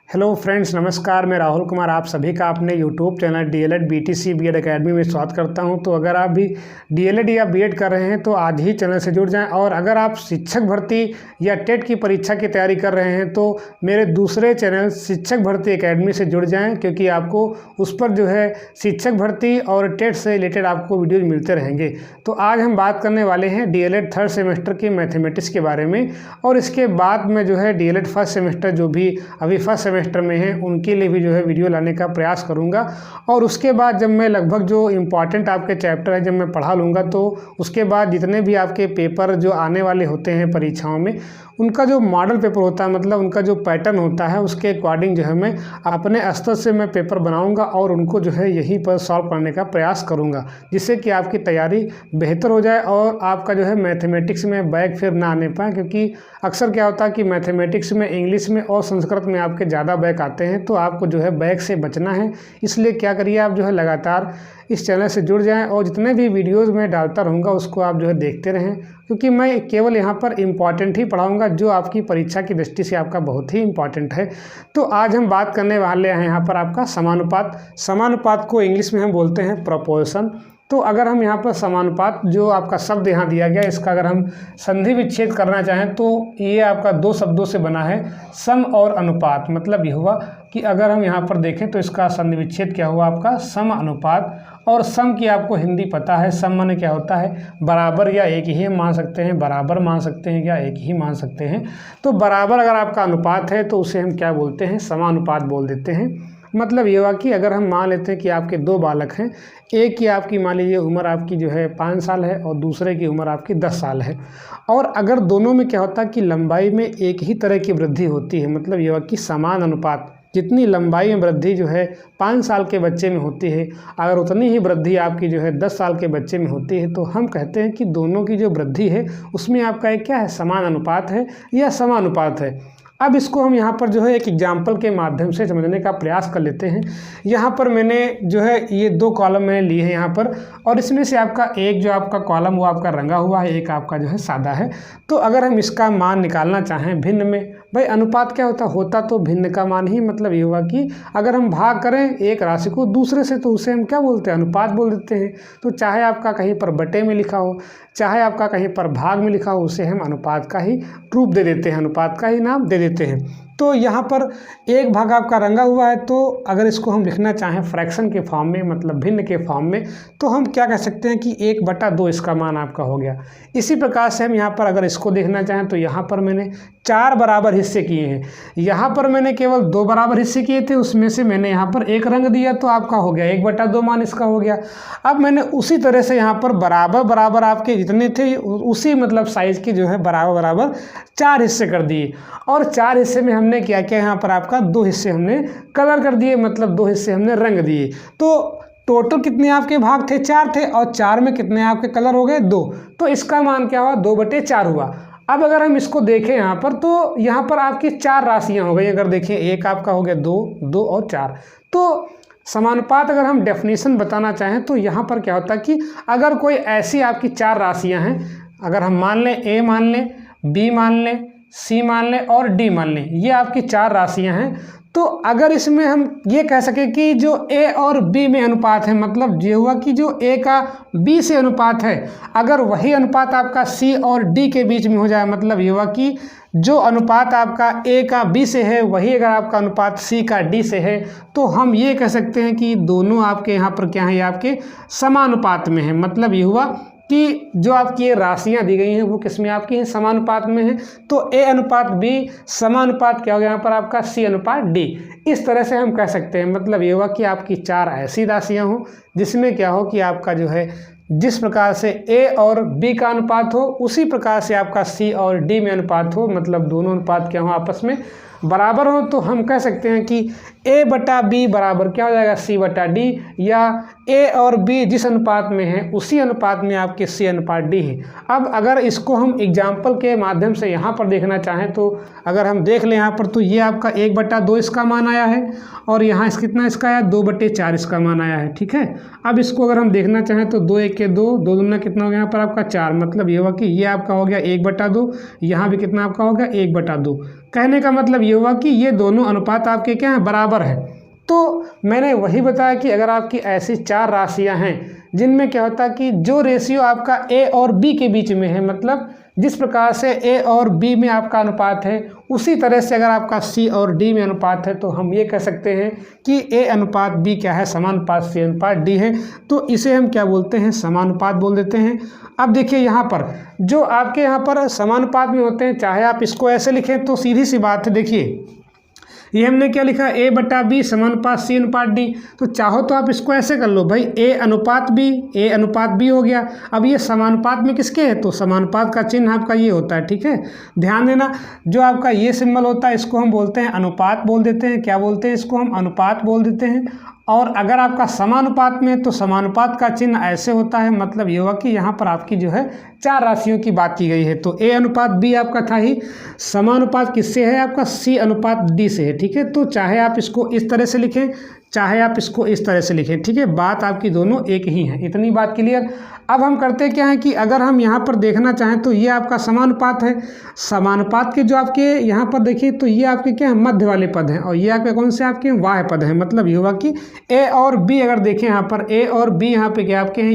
Hello friends, नमस्कार। मैं राहुल कुमार आप सभी का अपने YouTube channel DElEd BTC BEd academy में स्वागत करता हूं। तो अगर आप भी डीएलएड या बीएड कर रहे हैं तो आज ही चैनल से जुड़ जाएं। और अगर आप शिक्षक भर्ती या टेट की परीक्षा की तैयारी कर रहे हैं तो मेरे दूसरे चैनल शिक्षक भर्ती एकेडमी से जुड़ जाएँ, क्योंकि आपको उस पर जो है शिक्षक भर्ती और टेट से रिलेटेड आपको वीडियोज़ मिलते रहेंगे। तो आज हम बात करने वाले हैं डीएलएड थर्ड सेमेस्टर की मैथमेटिक्स के बारे में, और इसके बाद में जो है डीएलएड फर्स्ट सेमेस्टर जो भी अभी फर्स्ट सेमेस्टर में है उनके लिए भी जो है वीडियो लाने का प्रयास करूंगा। और उसके बाद जब मैं लगभग जो इम्पॉर्टेंट आपके चैप्टर है जब मैं पढ़ा लूँगा तो उसके बाद जितने भी आपके पेपर जो आने वाले होते हैं परीक्षाओं में उनका जो मॉडल पेपर होता है, मतलब उनका जो पैटर्न होता है उसके अकॉर्डिंग जो है मैं अपने स्तर से मैं पेपर बनाऊंगा और उनको जो है यहीं पर सॉल्व करने का प्रयास करूंगा, जिससे कि आपकी तैयारी बेहतर हो जाए और आपका जो है मैथमेटिक्स में बैक फिर ना आने पाए। क्योंकि अक्सर क्या होता है कि मैथमेटिक्स में, इंग्लिश में और संस्कृत में आपके ज़्यादा बैक आते हैं, तो आपको जो है बैक से बचना है। इसलिए क्या करिए, आप जो है लगातार इस चैनल से जुड़ जाएं और जितने भी वीडियोज़ मैं डालता रहूँगा उसको आप जो है देखते रहें, क्योंकि मैं केवल यहाँ पर इम्पॉर्टेंट ही पढ़ाऊँगा जो आपकी परीक्षा की दृष्टि से आपका बहुत ही इम्पॉर्टेंट है। तो आज हम बात करने वाले हैं यहाँ पर आपका समानुपात। समानुपात को इंग्लिश में हम बोलते हैं प्रोपोर्शन। तो अगर हम यहाँ पर समानुपात जो आपका शब्द यहाँ दिया गया, इसका अगर हम संधि विच्छेद करना चाहें तो ये आपका दो शब्दों से बना है, सम और अनुपात। मतलब ये हुआ कि अगर हम यहाँ पर देखें तो इसका संधि विच्छेद क्या हुआ आपका सम अनुपात। और सम की आपको हिंदी पता है, सम माने क्या होता है बराबर, या एक ही मान सकते हैं, बराबर मान सकते हैं या एक ही मान सकते हैं। तो बराबर अगर आपका अनुपात है तो उसे हम क्या बोलते हैं, समानुपात बोल देते हैं। मतलब ये हुआ कि अगर हम मान लेते हैं कि आपके दो बालक हैं, एक की आपकी मान लीजिए उम्र आपकी जो है 5 साल है और दूसरे की उम्र आपकी 10 साल है, और अगर दोनों में क्या होता है कि लंबाई में एक ही तरह की वृद्धि होती है, मतलब ये हुआ कि समान अनुपात, जितनी लंबाई में वृद्धि जो है 5 साल के बच्चे में होती है, अगर उतनी ही वृद्धि आपकी जो है 10 साल के बच्चे में होती है, तो हम कहते हैं कि दोनों की जो वृद्धि है उसमें आपका एक क्या है, समान अनुपात है या समानुपात है। अब इसको हम यहाँ पर जो है एक एग्जाम्पल के माध्यम से समझने का प्रयास कर लेते हैं। यहाँ पर मैंने जो है ये दो कॉलम मैंने लिए हैं यहाँ पर, और इसमें से आपका एक जो आपका कॉलम वो आपका रंगा हुआ है, एक आपका जो है सादा है। तो अगर हम इसका मान निकालना चाहें भिन्न में, भाई अनुपात क्या होता तो भिन्न का मान ही। मतलब ये हुआ कि अगर हम भाग करें एक राशि को दूसरे से तो उसे हम क्या बोलते हैं, अनुपात बोल देते हैं। तो चाहे आपका कहीं पर बटे में लिखा हो, चाहे आपका कहीं पर भाग में लिखा हो, उसे हम अनुपात का ही रूप दे देते हैं, अनुपात का ही नाम दे देते हैं। तो यहाँ पर एक भाग आपका रंगा हुआ है, तो अगर इसको हम लिखना चाहें फ्रैक्शन के फॉर्म में, मतलब भिन्न के फॉर्म में, तो हम क्या कह सकते हैं कि 1/2 इसका मान आपका हो गया। इसी प्रकार से हम यहाँ पर अगर इसको देखना चाहें तो यहाँ पर मैंने 4 बराबर हिस्से किए हैं। यहाँ पर मैंने केवल 2 बराबर हिस्से किए थे, उसमें से मैंने यहाँ पर एक रंग दिया तो आपका हो गया 1/2 मान इसका हो गया। अब मैंने उसी तरह से यहाँ पर बराबर बराबर आपके जितने थे उसी मतलब साइज़ के जो है बराबर बराबर 4 हिस्से कर दिए, और 4 हिस्से में हमने क्या किया, यहाँ पर आपका 2 हिस्से हमने कलर कर दिए, मतलब 2 हिस्से हमने रंग दिए। तो टोटल कितने आपके भाग थे, 4 थे, और 4 में कितने आपके कलर हो गए, 2। तो इसका मान क्या हुआ, 2/4 हुआ। अब अगर हम इसको देखें यहाँ पर, तो यहाँ पर आपकी 4 राशियाँ हो गई। अगर देखें एक आपका हो गया 2, 2 और 4। तो समानुपात अगर हम डेफिनेशन बताना चाहें तो यहाँ पर क्या होता है कि अगर कोई ऐसी आपकी 4 राशियाँ हैं, अगर हम मान लें A मान लें, B मान लें, C मान लें और D मान लें, ये आपकी 4 राशियां हैं। तो अगर इसमें हम ये कह सकें कि जो A और B में अनुपात है, मतलब ये हुआ कि जो A का B से अनुपात है, अगर वही अनुपात आपका C और D के बीच में हो जाए, मतलब ये हुआ कि जो अनुपात आपका A का B से है वही अगर आपका अनुपात C का D से है, तो हम ये कह सकते हैं कि दोनों आपके यहाँ पर क्या है, ये आपके समानुपात में है। मतलब ये हुआ कि जो आपकी ये राशियाँ दी गई हैं वो किस में आपकी हैं, समानुपात में है। तो A अनुपात B समानुपात क्या हो गया यहाँ पर आपका C अनुपात D। इस तरह से हम कह सकते हैं। मतलब ये हुआ कि आपकी 4 ऐसी राशियाँ हों जिसमें क्या हो कि आपका जो है जिस प्रकार से A और B का अनुपात हो उसी प्रकार से आपका C और D में अनुपात हो, मतलब दोनों अनुपात क्या हो आपस में बराबर हो। तो हम कह सकते हैं कि A/B बराबर क्या हो जाएगा, C/D, या ए और बी जिस अनुपात में है उसी अनुपात में आपके सी अनुपात डी है। अब अगर इसको हम एग्जाम्पल के माध्यम से यहाँ पर देखना चाहें तो अगर हम देख लें यहाँ पर, तो ये आपका 1/2 इसका मान आया है और यहाँ कितना इसका आया 2/4 इसका मान आया है। ठीक है, अब इसको अगर हम देखना चाहें तो 2 1 के 2, 2 दूना कितना हो गया यहाँ पर आपका 4, मतलब ये हुआ कि ये आपका हो गया 1/2, यहाँ भी कितना आपका हो गया 1/2। कहने का मतलब ये हुआ कि ये दोनों अनुपात आपके क्या हैं, बराबर है। तो मैंने वही बताया कि अगर आपकी ऐसी 4 राशियां हैं जिनमें क्या होता है कि जो रेशियो आपका ए और बी के बीच में है, मतलब जिस प्रकार से ए और बी में आपका अनुपात है उसी तरह से अगर आपका सी और डी में अनुपात है तो हम ये कह सकते हैं कि ए अनुपात बी क्या है, समानुपात सी अनुपात डी है। तो इसे हम क्या बोलते हैं, समानुपात बोल देते हैं। अब देखिए यहाँ पर जो आपके यहाँ पर समानुपात में होते हैं, चाहे आप इसको ऐसे लिखें तो सीधी सी बात है, देखिए ये हमने क्या लिखा, A/B समानुपात सी अनुपात डी। तो चाहो तो आप इसको ऐसे कर लो भाई, ए अनुपात बी हो गया। अब ये समानुपात में किसके है, तो समानुपात का चिन्ह आपका ये होता है। ठीक है, ध्यान देना, जो आपका ये सिंबल होता है इसको हम बोलते हैं अनुपात बोल देते हैं। क्या बोलते हैं इसको, हम अनुपात बोल देते हैं। और अगर आपका समानुपात में तो समानुपात का चिन्ह ऐसे होता है, मतलब ये हुआ कि यहाँ पर आपकी जो है 4 राशियों की बात की गई है। तो ए अनुपात बी आपका था ही, समानुपात किससे है आपका, सी अनुपात डी से है। ठीक है, तो चाहे आप इसको इस तरह से लिखें चाहे आप इसको इस तरह से लिखें, ठीक है, बात आपकी दोनों एक ही है। इतनी बात क्लियर। अब हम करते क्या है कि अगर हम यहाँ पर देखना चाहें तो ये आपका समानुपात है। समानुपात के जो आपके यहाँ पर देखिए तो ये आपके क्या है, मध्य वाले पद हैं और ये आपके कौन से आपके वाह्य पद हैं। मतलब ये हुआ कि ए और बी अगर देखें यहाँ पर, ए और बी यहाँ पे क्या आपके हैं,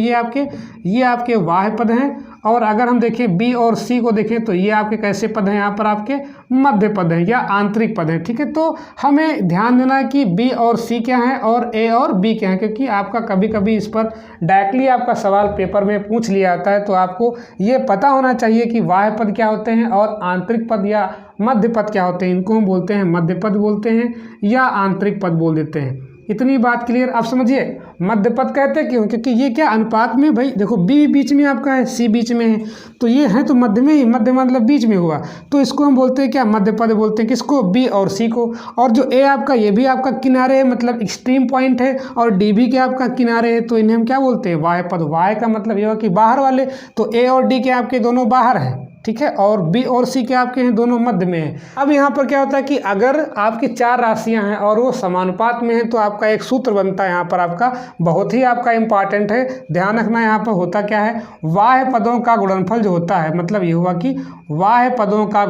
ये आपके वाह्य पद हैं। और अगर हम देखें बी और सी को देखें तो ये आपके कैसे पद हैं, यहाँ पर आपके मध्य पद हैं या आंतरिक पद हैं। ठीक है, तो हमें ध्यान देना है कि बी और सी क्या हैं और ए और बी क्या हैं, क्योंकि आपका कभी कभी इस पर डायरेक्टली आपका सवाल पेपर में पूछ लिया जाता है। तो आपको ये पता होना चाहिए कि वाह्य पद क्या होते हैं और आंतरिक पद या मध्य पद क्या होते हैं। इनको हम बोलते हैं मध्य पद बोलते हैं या आंतरिक पद बोल देते हैं। इतनी बात क्लियर। अब समझिए मध्य पद कहते क्यों, क्योंकि ये क्या अनुपात में, भाई देखो बी बीच में आपका है, सी बीच में है, तो ये है तो मध्य में ही, मध्य मतलब बीच में हुआ, तो इसको हम बोलते हैं क्या, मध्य पद बोलते हैं। किसको, बी और सी को। और जो ए आपका, ये भी आपका किनारे है, मतलब एक्सट्रीम पॉइंट है, और डी भी क्या आपका किनारे है, तो इन्हें हम क्या बोलते हैं, वाह्य पद। वाह्य का मतलब ये हुआ कि बाहर वाले, तो ए और डी के आपके दोनों बाहर हैं। ठीक है, और बी और सी के आपके हैं दोनों मध्य में हैं। अब यहाँ पर क्या होता है कि अगर आपकी 4 राशियां हैं और वो समानुपात में हैं तो आपका एक सूत्र बनता है यहाँ पर आपका, बहुत ही आपका इंपॉर्टेंट है, ध्यान रखना। यहाँ पर होता क्या है, वाह्य पदों का गुणनफल जो होता है, मतलब ये हुआ कि वाह्य पदों का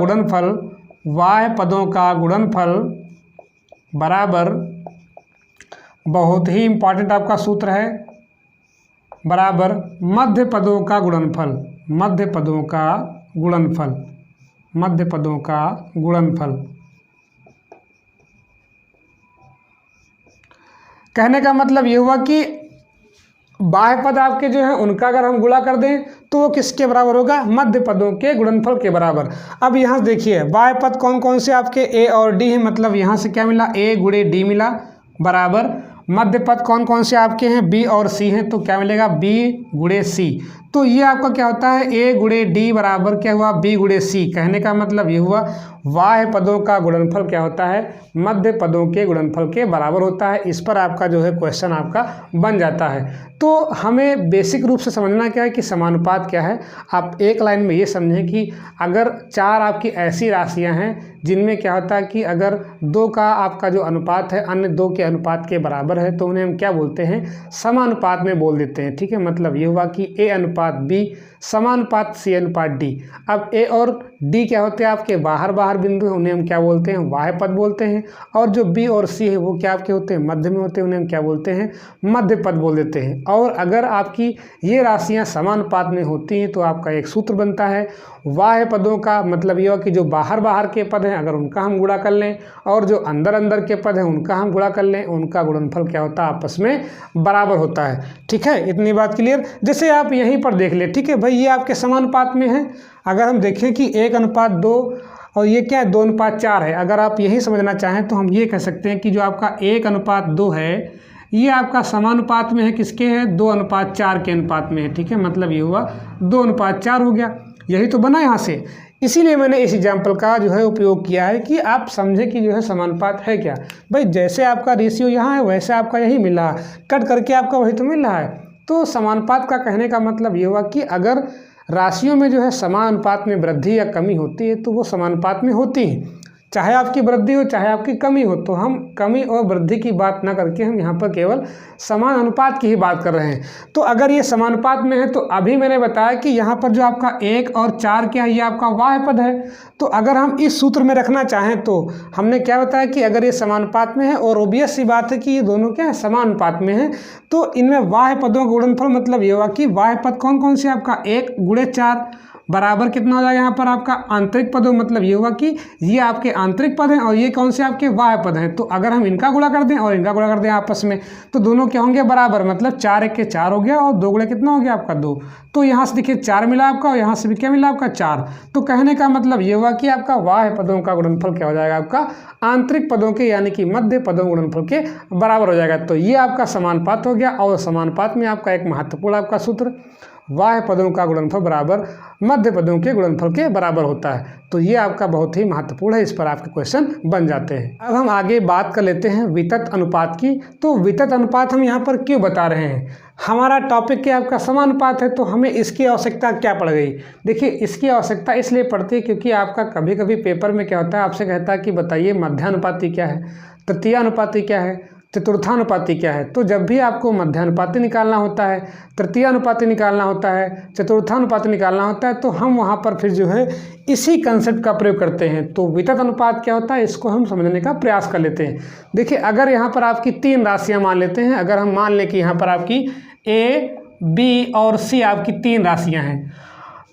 गुणनफल बराबर, बहुत ही इंपॉर्टेंट आपका सूत्र है, बराबर मध्य पदों का गुणनफल। कहने का मतलब ये हुआ कि बाह्य पद आपके जो है उनका अगर हम गुणा कर दें तो वो किसके बराबर होगा, मध्य पदों के गुणनफल के बराबर। अब यहाँ देखिए बाह्य पद कौन कौन से आपके, ए और डी है, मतलब यहाँ से क्या मिला, ए गुणे डी मिला, बराबर मध्य पद कौन कौन से आपके हैं, बी और सी हैं, तो क्या मिलेगा, बी गुणे सी। तो ये आपका क्या होता है, ए गुणे डी बराबर क्या हुआ, बी गुणे सी। कहने का मतलब ये हुआ वाह्य पदों का गुणनफल क्या होता है, मध्य पदों के गुणनफल के बराबर होता है। इस पर आपका जो है क्वेश्चन आपका बन जाता है। तो हमें बेसिक रूप से समझना क्या है कि समानुपात क्या है। आप एक लाइन में ये समझें कि अगर 4 आपकी ऐसी राशियां हैं जिनमें क्या होता है कि अगर 2 का आपका जो अनुपात है अन्य 2 के अनुपात के बराबर है तो उन्हें हम क्या बोलते हैं, समानुपात में बोल देते हैं। ठीक है, मतलब ये हुआ कि ए अनुपात बी समानुपात सी अनुपात डी। अब ए और डी क्या होते हैं, आपके बाहर बिंदु हैं, उन्हें हम क्या बोलते हैं, वाह्य पद बोलते हैं। और जो बी और सी है वो क्या आपके होते हैं, मध्य में होते हैं, उन्हें हम क्या बोलते हैं, मध्य पद बोल देते हैं। और अगर आपकी ये राशियां समानुपात में होती हैं तो आपका एक सूत्र बनता है वाह्य पदों का, मतलब ये हुआ कि जो बाहर के पद हैं अगर उनका हम गुणा कर लें और जो अंदर के पद हैं उनका हम गुणा कर लें, उनका गुणनफल क्या होता है, आपस में बराबर होता है। ठीक है, इतनी बात क्लियर। जैसे आप यहीं पर देख ले, ठीक है भाई, ये आपके समानुपात में है। अगर हम देखें कि 1:2 और ये क्या है, 2:4 है। अगर आप यही समझना चाहें तो हम ये कह सकते हैं कि जो आपका 1:2 है ये आपका समानुपात में है, किसके है, 2:4 के अनुपात में है। ठीक है, मतलब ये हुआ 2:4 हो गया, यही तो बना यहाँ से। इसीलिए मैंने इस एग्जाम्पल का जो है उपयोग किया है कि आप समझे कि जो है समानुपात है क्या। भाई जैसे आपका रेशियो यहाँ है वैसे आपका यही मिल रहा है, कट करके आपका वही तो मिल रहा है। तो समानुपात का कहने का मतलब ये हुआ कि अगर राशियों में जो है समान अनुपात में वृद्धि या कमी होती है तो वो समानुपात में होती है, चाहे आपकी वृद्धि हो चाहे आपकी कमी हो। तो हम कमी और वृद्धि की बात ना करके हम यहाँ पर केवल समान अनुपात की ही बात कर रहे हैं। तो अगर ये समानुपात में है तो अभी मैंने बताया कि यहाँ पर जो आपका 1 और 4 क्या है, ये आपका बाह्य पद है। तो अगर हम इस सूत्र में रखना चाहें तो हमने क्या बताया कि अगर ये समानुपात में है और ओबियस सी बात है कि ये दोनों क्या है, समानुपात में है, तो इनमें बाह्य पदों का गुणनफल मतलब ये हुआ कि बाह्य पद कौन कौन से, आपका 1 × 4 बराबर कितना हो जाएगा यहाँ पर आपका आंतरिक पदों, मतलब ये हुआ कि ये आपके आंतरिक पद हैं और ये कौन से आपके बाह्य पद हैं। तो अगर हम इनका गुणा कर दें और इनका गुणा कर दें आपस में तो दोनों क्या होंगे, बराबर, मतलब 4 × 4 हो गया और 2 × कितना हो गया आपका 2। तो यहाँ से देखिए 4 मिला आपका और यहाँ से भी क्या मिला आपका 4। तो कहने का मतलब ये हुआ कि आपका बाह्य पदों का गुणनफल क्या हो जाएगा, आपका आंतरिक पदों के यानी कि मध्य पदों गुणनफल के बराबर हो जाएगा। तो ये आपका समानुपात हो गया। और समानुपात में आपका एक महत्वपूर्ण आपका सूत्र, बाह्य पदों का गुणनफल बराबर मध्य पदों के गुणनफल के बराबर होता है। तो ये आपका बहुत ही महत्वपूर्ण है, इस पर आपके क्वेश्चन बन जाते हैं। अब हम आगे बात कर लेते हैं वितत अनुपात की। तो वितत अनुपात हम यहाँ पर क्यों बता रहे हैं, हमारा टॉपिक क्या आपका समानुपात है, तो हमें इसकी आवश्यकता क्या पड़ गई। देखिए इसकी आवश्यकता इसलिए पड़ती है क्योंकि आपका कभी कभी पेपर में क्या होता है, आपसे कहता है कि बताइए मध्यानुपाती क्या है, तृतीयानुपाती क्या है, चतुर्थानुपाती क्या है। तो जब भी आपको मध्यानुपाती निकालना होता है, तृतीयानुपाती निकालना होता है, चतुर्थानुपाती निकालना होता है, तो हम वहाँ पर फिर जो है इसी कंसेप्ट का प्रयोग करते हैं। तो वितत अनुपात क्या होता है इसको हम समझने का प्रयास कर लेते हैं। देखिए अगर यहाँ पर आपकी 3 राशियाँ मान लेते हैं, अगर हम मान लें कि यहाँ पर आपकी A, B और C आपकी 3 राशियाँ हैं,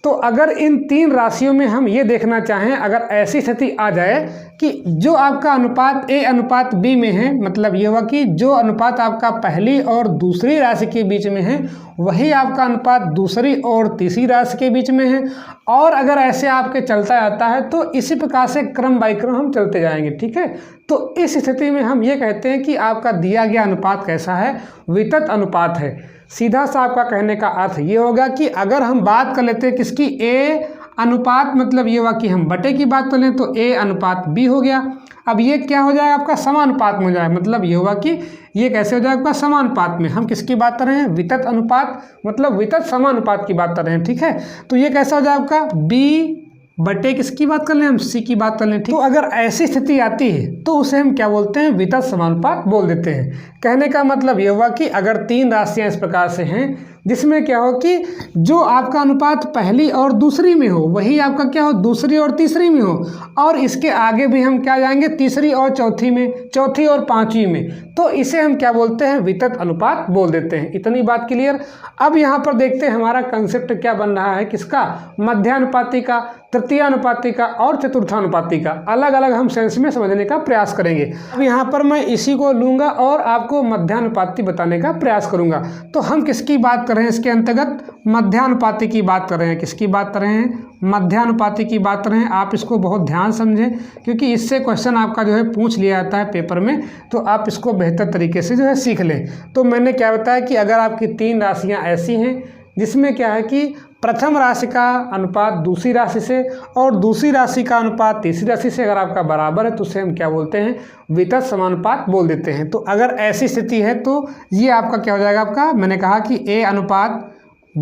तो अगर इन 3 राशियों में हम ये देखना चाहें, अगर ऐसी स्थिति आ जाए कि जो आपका अनुपात A अनुपात B में है, मतलब ये हुआ कि जो अनुपात आपका पहली और दूसरी राशि के बीच में है वही आपका अनुपात दूसरी और तीसरी राशि के बीच में है, और अगर ऐसे आपके चलता जाता है तो इसी प्रकार से क्रम बाई क्रम हम चलते जाएंगे, ठीक है। तो इस स्थिति में हम ये कहते हैं कि आपका दिया गया अनुपात कैसा है, वितत अनुपात है। सीधा सा आपका कहने का अर्थ ये होगा कि अगर हम बात कर लेते हैं किसकी, A अनुपात, मतलब ये हुआ कि हम बटे की बात कर लें तो A अनुपात B हो गया। अब ये क्या हो जाएगा आपका समानुपात में हो जाएगा, मतलब ये हुआ कि ये कैसे हो जाएगा आपका समानुपात में। हम किसकी बात कर रहे हैं, वितत अनुपात, मतलब वितत समानुपात की बात कर रहे हैं, ठीक है। तो ये कैसा हो जाएगा आपका B बटे किसकी बात कर लें, हम C की बात कर लें, ठीक। तो अगर ऐसी स्थिति आती है तो उसे हम क्या बोलते हैं, वितत समानुपात बोल देते हैं। कहने का मतलब ये हुआ कि अगर 3 राशियां इस प्रकार से हैं जिसमें क्या हो कि जो आपका अनुपात पहली और दूसरी में हो वही आपका क्या हो, दूसरी और तीसरी में हो, और इसके आगे भी हम क्या जाएंगे, तीसरी और चौथी में, चौथी और पांचवी में, तो इसे हम क्या बोलते हैं, वितत अनुपात बोल देते हैं। इतनी बात क्लियर। अब यहाँ पर देखते हैं हमारा कंसेप्ट क्या बन रहा है, किसका, मध्यानुपाती का, तृतीयानुपाती का और चतुर्थानुपाती का। अलग अलग हम सेंस में समझने का प्रयास करेंगे। अब यहाँ पर मैं इसी को लूँगा और आपको मध्यानुपाती बताने का प्रयास करूँगा। तो हम किसकी बात कर रहे हैं इसके अंतर्गत, मध्यानुपाती की बात कर रहे हैं। किसकी बात कर रहे हैं, मध्यानुपाती की बात कर रहे हैं। आप इसको बहुत ध्यान समझें क्योंकि इससे क्वेश्चन आपका जो है पूछ लिया जाता है पेपर में, तो आप इसको बेहतर तरीके से जो है सीख लें। तो मैंने क्या बताया कि अगर आपकी 3 राशियाँ ऐसी हैं जिसमें क्या है कि प्रथम राशि का अनुपात दूसरी राशि से और दूसरी राशि का अनुपात तीसरी राशि से अगर आपका बराबर है तो उसे हम क्या बोलते हैं, वितत समानुपात बोल देते हैं। तो अगर ऐसी स्थिति है तो ये आपका क्या हो जाएगा, आपका मैंने कहा कि A अनुपात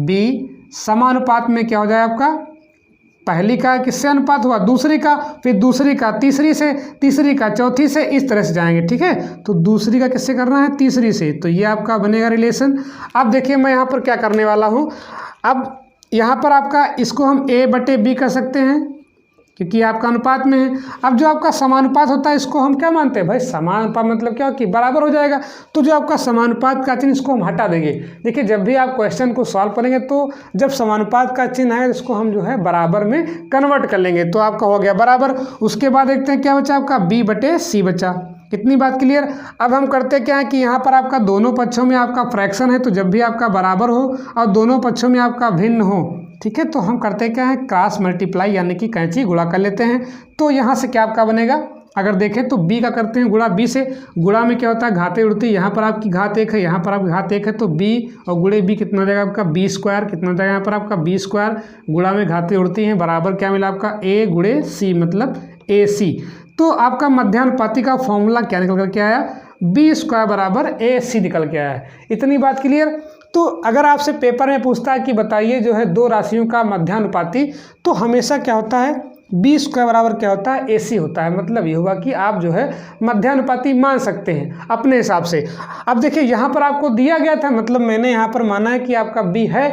B समानुपात में क्या हो जाएगा आपका, पहली का किससे अनुपात हुआ, दूसरी का, फिर दूसरी का तीसरी से, तीसरी का चौथी से, इस तरह से जाएंगे, ठीक है। तो दूसरी का किससे करना है, तीसरी से, तो ये आपका बनेगा रिलेशन। अब देखिए मैं यहाँ पर क्या करने वाला हूँ, अब यहाँ पर आपका इसको हम A बटे B कर सकते हैं क्योंकि आपका अनुपात में है। अब जो आपका समानुपात होता है इसको हम क्या मानते हैं भाई, समानुपात मतलब क्या कि बराबर हो जाएगा। तो जो आपका समानुपात का चिन्ह इसको हम हटा देंगे। देखिए जब भी आप क्वेश्चन को सॉल्व करेंगे तो जब समानुपात का चिन्ह है इसको हम जो है बराबर में कन्वर्ट कर लेंगे, तो आपका हो गया बराबर। उसके बाद देखते हैं क्या बचा आपका, B बटे C बचा। कितनी बात क्लियर। अब हम करते क्या है कि यहाँ पर आपका दोनों पक्षों में आपका फ्रैक्शन है, तो जब भी आपका बराबर हो और दोनों पक्षों में आपका भिन्न हो, ठीक है, तो हम करते क्या है, क्रॉस मल्टीप्लाई यानी कि कैंची गुणा कर लेते हैं। तो यहाँ से क्या आपका बनेगा, अगर देखें तो b का करते हैं गुणा b से, गुणा में क्या होता है घाते उड़ती, यहाँ पर आपकी घात 1 है, यहाँ पर आपकी घात 1 है, तो b और गुणे b कितना हो जाएगा आपका b स्क्वायर, कितना हो जाएगा यहाँ पर आपका b स्क्वायर, गुणा में घातें उड़ती हैं, बराबर क्या मिला आपका a गुणे c मतलब ac। तो आपका मध्यानुपाती का फॉर्मूला क्या निकल कर के आया, b स्क्वायर बराबर ac निकल के आया है। इतनी बात क्लियर। तो अगर आपसे पेपर में पूछता है कि बताइए जो है दो राशियों का मध्यानुपाती, तो हमेशा क्या होता है बी स्क्वायर बराबर क्या होता है ए सी होता है। मतलब ये होगा कि आप जो है मध्यानुपाती मान सकते हैं अपने हिसाब से। अब देखिए यहाँ पर आपको दिया गया था, मतलब मैंने यहाँ पर माना है कि आपका बी है।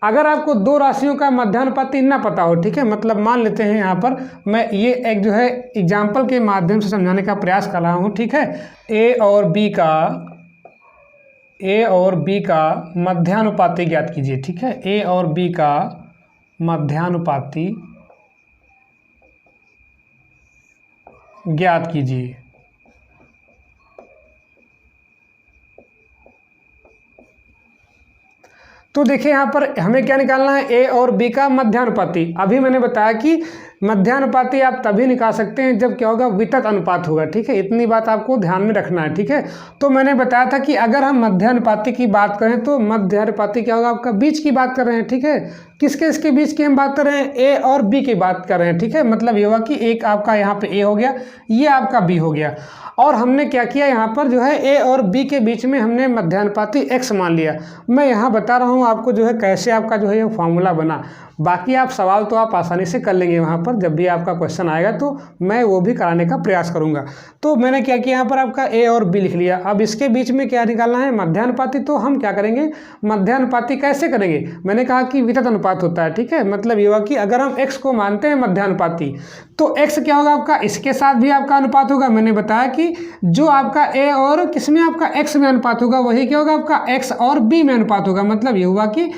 अगर आपको दो राशियों का मध्यानुपाती ना पता हो, ठीक है, मतलब मान लेते हैं यहाँ पर मैं ये एक जो है एग्जाम्पल के माध्यम से समझाने का प्रयास कर रहा हूँ, ठीक है। ए और बी का मध्यानुपाती ज्ञात कीजिए, ठीक है। ए और बी का मध्यानुपाती ज्ञात कीजिए। तो देखिए यहाँ पर हमें क्या निकालना है, ए और बी का मध्यानुपाती। अभी मैंने बताया कि मध्यानुपाती आप तभी निकाल सकते हैं जब क्या होगा वितत अनुपात होगा, ठीक है। इतनी बात आपको ध्यान में रखना है, ठीक है। तो मैंने बताया था कि अगर हम मध्यानुपाती की बात करें तो मध्यानुपाती क्या होगा आपका बीच की बात कर रहे हैं, ठीक है। किसके इसके बीच की हम बात कर रहे हैं, ए और बी की बात कर रहे हैं, ठीक है। मतलब ये हुआ कि एक आपका यहाँ पे ए हो गया, ये आपका बी हो गया, और हमने क्या किया यहाँ पर जो है ए और बी के बीच में हमने मध्यानुपाती एक्स मान लिया। मैं यहाँ बता रहा हूँ आपको जो है कैसे आपका जो है ये फॉर्मूला बना। बाकी आप सवाल तो आप आसानी से कर लेंगे वहाँ पर, जब भी आपका क्वेश्चन आएगा तो मैं वो भी कराने का प्रयास करूँगा। तो मैंने क्या किया यहाँ पर आपका ए और बी लिख लिया। अब इसके बीच में क्या निकालना है मध्यानुपाती। तो हम क्या करेंगे मध्यानुपाती कैसे करेंगे, मैंने कहा कि वितत अनुपात होता है, ठीक है। मतलब ये हुआ कि अगर हम x को मानते हैं मध्यानुपाती तो x क्या होगा आपका इसके साथ भी आपका अनुपात होगा। मैंने बताया कि जो आपका a और किसमें आपका x में अनुपात होगा वही क्या होगा आपका x और b में अनुपात होगा। मतलब ये हुआ कि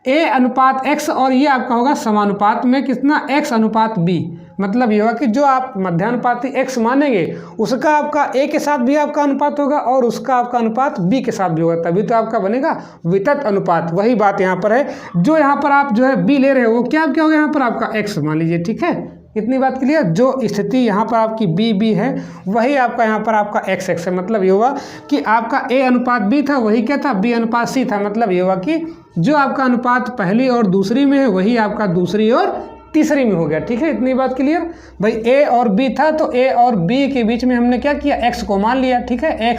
a अनुपात x और ये आपका होगा समानुपात में कितना x अनुपात b। मतलब ये होगा कि जो आप मध्यानुपाती x मानेंगे उसका आपका a के साथ भी आपका अनुपात होगा और उसका आपका अनुपात b के साथ भी होगा, तभी तो आपका बनेगा वितत अनुपात। वही बात यहाँ पर है, जो यहाँ पर आप जो है b ले रहे हो वो क्या क्या होगा यहाँ पर आपका x मान लीजिए, ठीक है। इतनी बात क्लियर। जो स्थिति यहाँ पर आपकी बी है वही आपका यहाँ पर आपका x है। मतलब ये हुआ कि आपका a अनुपात b था वही क्या था b अनुपात c था। मतलब ये हुआ कि जो आपका अनुपात पहली और दूसरी में है वही आपका दूसरी और तीसरी में हो गया, ठीक है। इतनी बात क्लियर भाई। a और b था तो a और b के बीच में हमने क्या किया x को मान लिया, ठीक है।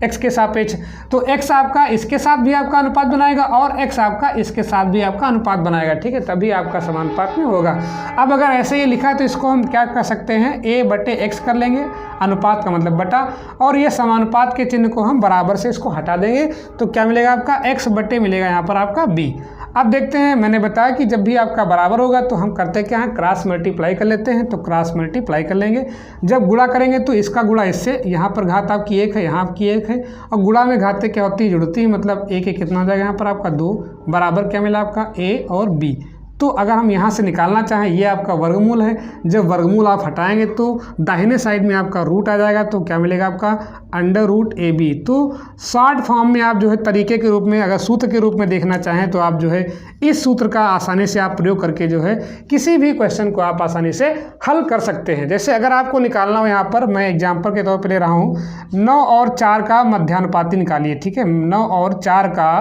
x के सापेक्ष तो x आपका इसके साथ भी आपका अनुपात बनाएगा और x आपका इसके साथ भी आपका अनुपात बनाएगा, ठीक है। तभी आपका समानुपात में होगा। अब अगर ऐसे ही लिखा है तो इसको हम क्या कर सकते हैं a बटे x कर लेंगे, अनुपात का मतलब बटा, और ये समानुपात के चिन्ह को हम बराबर से इसको हटा देंगे तो क्या मिलेगा आपका x बटे मिलेगा यहाँ पर आपका b। अब देखते हैं, मैंने बताया कि जब भी आपका बराबर होगा तो हम करते क्या हैं क्रॉस मल्टीप्लाई कर लेते हैं। तो क्रॉस मल्टीप्लाई कर लेंगे, जब गुणा करेंगे तो इसका गुणा इससे, यहाँ पर घात आपकी 1 है यहाँ आपकी 1 है, और गुणा में घातें क्या होती है जुड़ती है। मतलब एक एक कितना हो जाएगा यहाँ पर आपका 2 बराबर क्या मिला आपका a और b। तो अगर हम यहाँ से निकालना चाहें ये आपका वर्गमूल है, जब वर्गमूल आप हटाएंगे तो दाहिने साइड में आपका रूट आ जाएगा तो क्या मिलेगा आपका अंडर रूट ए बी। तो शॉर्ट फॉर्म में आप जो है तरीके के रूप में अगर सूत्र के रूप में देखना चाहें तो आप जो है इस सूत्र का आसानी से आप प्रयोग करके जो है किसी भी क्वेश्चन को आप आसानी से हल कर सकते हैं। जैसे अगर आपको निकालना हो यहाँ पर मैं एग्जाम्पल के तौर पर ले रहा हूँ 9 और 4 का मध्यानुपाती निकालिए, ठीक है। 9 और 4 का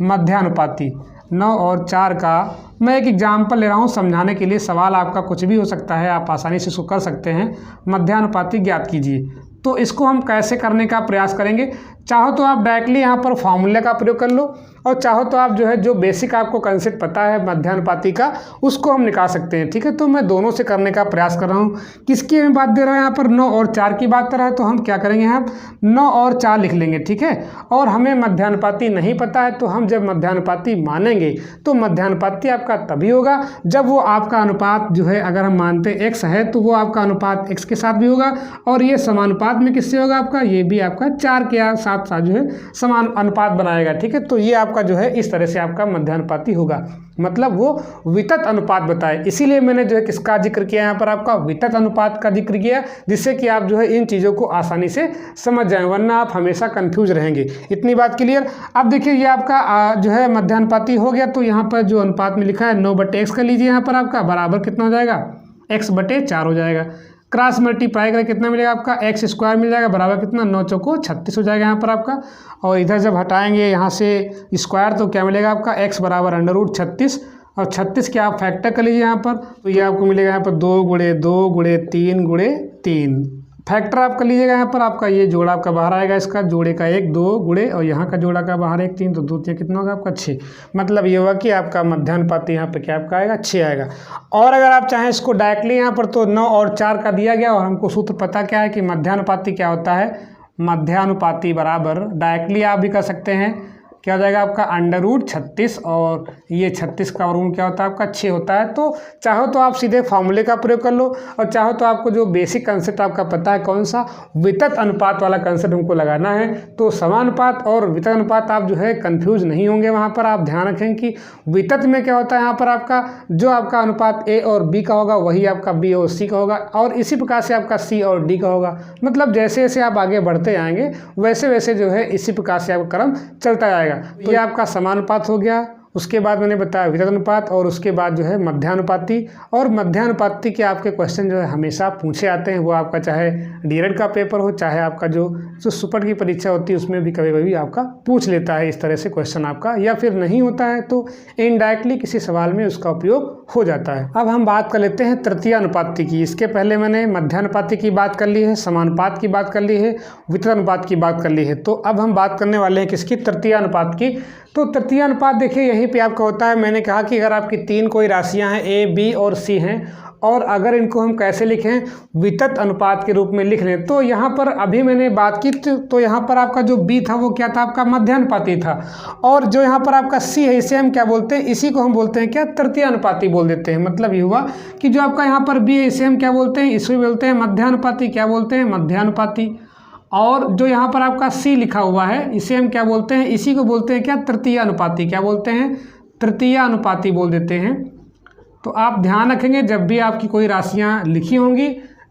मध्यानुपाती, 9 और 4 का मैं एक एग्जाम्पल ले रहा हूँ समझाने के लिए। सवाल आपका कुछ भी हो सकता है, आप आसानी से इसको कर सकते हैं। मध्यानुपाती ज्ञात कीजिए, तो इसको हम कैसे करने का प्रयास करेंगे। चाहो तो आप डायरेक्टली यहाँ पर फॉर्मूले का प्रयोग कर लो, और चाहो तो आप जो है जो बेसिक आपको कंसेप्ट पता है मध्यानुपाती का उसको हम निकाल सकते हैं, ठीक है। तो मैं दोनों से करने का प्रयास कर रहा हूँ। किसकी हमें बात दे रहा है यहाँ पर 9 और 4 की बात कर रहा है, तो हम क्या करेंगे यहाँ 9 और 4 लिख लेंगे, ठीक है। और हमें मध्यानुपाती नहीं पता है तो हम जब मध्यानुपाती मानेंगे तो मध्यानुपाती आपका तभी होगा जब वो आपका अनुपात जो है अगर हम मानते x है तो वो आपका अनुपात x के साथ भी होगा, और ये समानुपात में किससे होगा आपका ये भी आपका 4 के साथ साथ जो है समान अनुपात बनाएगा, ठीक है। तो ये आपका जो है इस तरह से आपका मध्यानुपाती होगा, मतलब वो वितत अनुपात बताए। इसीलिए मैंने जो है किसका जिक्र किया यहाँ पर आपका वितत अनुपात का जिक्र किया, जिससे कि आप जो है इन चीज़ों को आसानी से समझ जाएं, वरना आप हमेशा कंफ्यूज रहेंगे। इतनी बात क्लियर। अब देखिए ये आपका जो है मध्यानुपाती हो गया, तो यहाँ पर जो अनुपात में लिखा है 9 बटे x कर लीजिए, यहाँ पर आपका बराबर कितना हो जाएगा x बटे 4 हो जाएगा। क्रॉस मल्टीप्लाई करें कितना मिलेगा आपका एक्स स्क्वायर मिल जाएगा, बराबर कितना 9 चौको 36 हो जाएगा यहाँ पर आपका। और इधर जब हटाएंगे यहाँ से स्क्वायर तो क्या मिलेगा आपका एक्स बराबर √36, और 36 के आप फैक्टर कर लीजिए यहाँ पर, तो ये आपको मिलेगा यहाँ पर 2 × 2 × 3 × 3 फैक्टर आप कर लीजिएगा यहाँ पर। आपका ये जोड़ा आपका बाहर आएगा, इसका जोड़े का 1 2 गुणे और यहाँ का जोड़ा का बाहर 1 3, तो 2 3 कितना होगा आपका 6। मतलब ये हुआ कि आपका मध्यानुपाती यहाँ पे क्या आपका आएगा 6 आएगा। और अगर आप चाहें इसको डायरेक्टली यहाँ पर तो 9 और 4 का दिया गया, और हमको सूत्र पता क्या है कि मध्यानुपाती क्या होता है, मध्यानुपाती बराबर डायरेक्टली आप भी कर सकते हैं, क्या हो जाएगा आपका √36 और ये 36 का वर्गमूल क्या होता है आपका 6 होता है। तो चाहो तो आप सीधे फार्मूले का प्रयोग कर लो, और चाहो तो आपको जो बेसिक कंसेप्ट आपका पता है कौन सा, वितत अनुपात वाला कंसेप्ट हमको लगाना है। तो समानुपात और वितत अनुपात आप जो है कंफ्यूज नहीं होंगे। वहाँ पर आप ध्यान रखें कि वितत में क्या होता है, यहाँ पर आपका जो आपका अनुपात A और B का होगा वही आपका B और C का होगा, और इसी प्रकार से आपका C और D का होगा। मतलब जैसे जैसे आप आगे बढ़ते जाएंगे वैसे वैसे जो है इसी प्रकार से आपका क्रम चलता जाएगा। तो ये आपका समानुपात हो गया, उसके बाद मैंने बताया वितत अनुपात, और उसके बाद जो है मध्यानुपाती। और मध्यानुपाती के आपके क्वेश्चन जो है हमेशा पूछे आते हैं, वो आपका चाहे डीएलएड का पेपर हो, चाहे आपका जो सुपर की परीक्षा होती है उसमें भी कभी कभी आपका पूछ लेता है इस तरह से क्वेश्चन आपका, या फिर नहीं होता है तो इनडायरेक्टली किसी सवाल में उसका उपयोग हो जाता है। अब हम बात कर लेते हैं तृतीय अनुपाती की। इसके पहले मैंने मध्यानुपाती की बात कर ली है, समानुपात की बात कर ली है, वितत अनुपात की बात कर ली है। तो अब हम बात करने वाले हैं किसकी, तृतीय अनुपात की। तो तृतीय अनुपात देखिए यहीं पे आपका होता है, मैंने कहा कि अगर आपकी 3 कोई राशियां हैं A B और C हैं, और अगर इनको हम कैसे लिखें, वितत अनुपात के रूप में लिख लें, तो यहाँ पर अभी मैंने बात की तो यहाँ पर आपका जो B था वो क्या था आपका मध्यानुपाती था, और जो यहाँ पर आपका C है इसे हम क्या बोलते हैं, इसी को हम बोलते हैं क्या, तृतीय अनुपाती बोल देते हैं। मतलब ये हुआ कि जो आपका यहाँ पर B है इसे हम क्या बोलते हैं, इसे बोलते हैं मध्यानुपाती। क्या बोलते हैं, मध्यानुपाती। और जो यहाँ पर आपका C लिखा हुआ है इसे हम क्या बोलते हैं, इसी को बोलते हैं क्या, तृतीय अनुपाती। क्या बोलते हैं, तृतीय अनुपाती बोल देते हैं। तो आप ध्यान रखेंगे जब भी आपकी कोई राशियाँ लिखी होंगी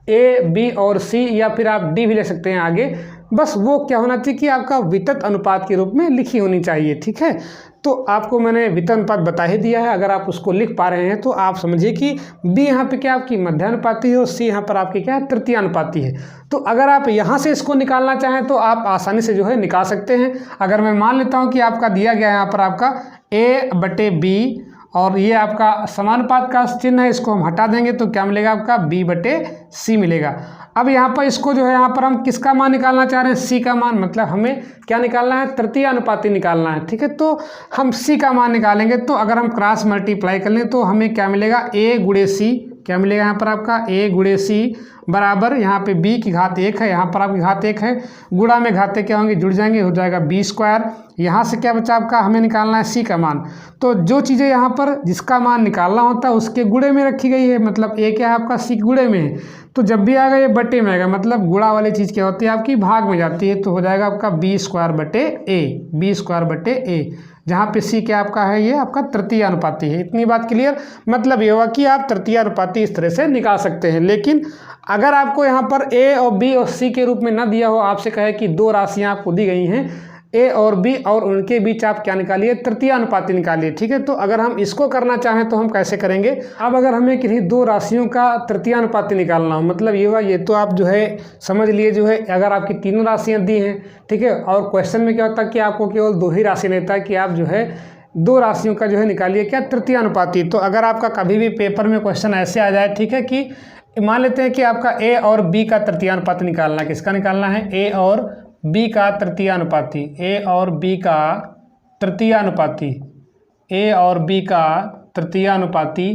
A B और C, या फिर आप D भी ले सकते हैं आगे, बस वो क्या होना चाहिए कि आपका वितत अनुपात के रूप में लिखी होनी चाहिए। ठीक है, तो आपको मैंने वितत अनुपात बता ही दिया है। अगर आप उसको लिख पा रहे हैं तो आप समझिए कि B यहाँ पे क्या आपकी मध्यानुपाती है और C यहाँ पर आपकी क्या है, तृतीय अनुपाती है। तो अगर आप यहाँ से इसको निकालना चाहें तो आप आसानी से जो है निकाल सकते हैं। अगर मैं मान लेता हूँ कि आपका दिया गया है यहाँ पर आपका A/B, और ये आपका समानुपात का चिन्ह है, इसको हम हटा देंगे तो क्या मिलेगा आपका B/C मिलेगा। अब यहाँ पर इसको जो है यहाँ पर हम किसका मान निकालना चाह रहे हैं, C का मान। मतलब हमें क्या निकालना है, तृतीय अनुपाती निकालना है। ठीक है, तो हम C का मान निकालेंगे, तो अगर हम क्रॉस मल्टीप्लाई कर लें तो हमें क्या मिलेगा, A × C। क्या मिलेगा यहाँ पर आपका A × C बराबर, यहाँ पे B की घात 1 है, यहाँ पर आपकी घात 1 है, गुणा में घातें क्या होंगी, जुड़ जाएंगे, हो जाएगा B²। यहाँ से क्या बचा आपका, हमें निकालना है C का मान। तो जो चीज़ें यहाँ पर जिसका मान निकालना होता है उसके गुणे में रखी गई है, मतलब A क्या है आपका, C गुणे में है। तो जब भी आएगा ये बटे में आएगा, मतलब गुणा वाली चीज़ क्या होती है आपकी, भाग में जाती है, तो हो जाएगा आपका B²/A, B²/A, जहाँ पे C क्या आपका है, ये आपका तृतीय अनुपाती है। इतनी बात क्लियर। मतलब ये हुआ कि आप तृतीय अनुपाती इस तरह से निकाल सकते हैं। लेकिन अगर आपको यहाँ पर A और B और C के रूप में ना दिया हो, आपसे कहे कि 2 राशियाँ आपको दी गई हैं A और B, और उनके बीच आप क्या निकालिए, तृतीय अनुपाती निकालिए। ठीक है, तो अगर हम इसको करना चाहें तो हम कैसे करेंगे। अब अगर हमें किसी 2 राशियों का तृतीय अनुपाती निकालना हो, मतलब ये हुआ, ये तो आप जो है समझ लिए, जो है अगर आपकी 3 राशियां दी हैं, ठीक है, और क्वेश्चन में क्या होता है कि आपको केवल 2 ही राशि देता है कि आप जो है 2 राशियों का जो है निकालिए क्या, तृतीय अनुपाती। तो अगर आपका कभी भी पेपर में क्वेश्चन ऐसे आ जाए, ठीक है, कि मान लेते हैं कि आपका A और B का तृतीय अनुपाती निकालना है, किसका निकालना है, A और B का तृतीय अनुपाती, A और B का तृतीय अनुपाती, A और B का तृतीय अनुपाती।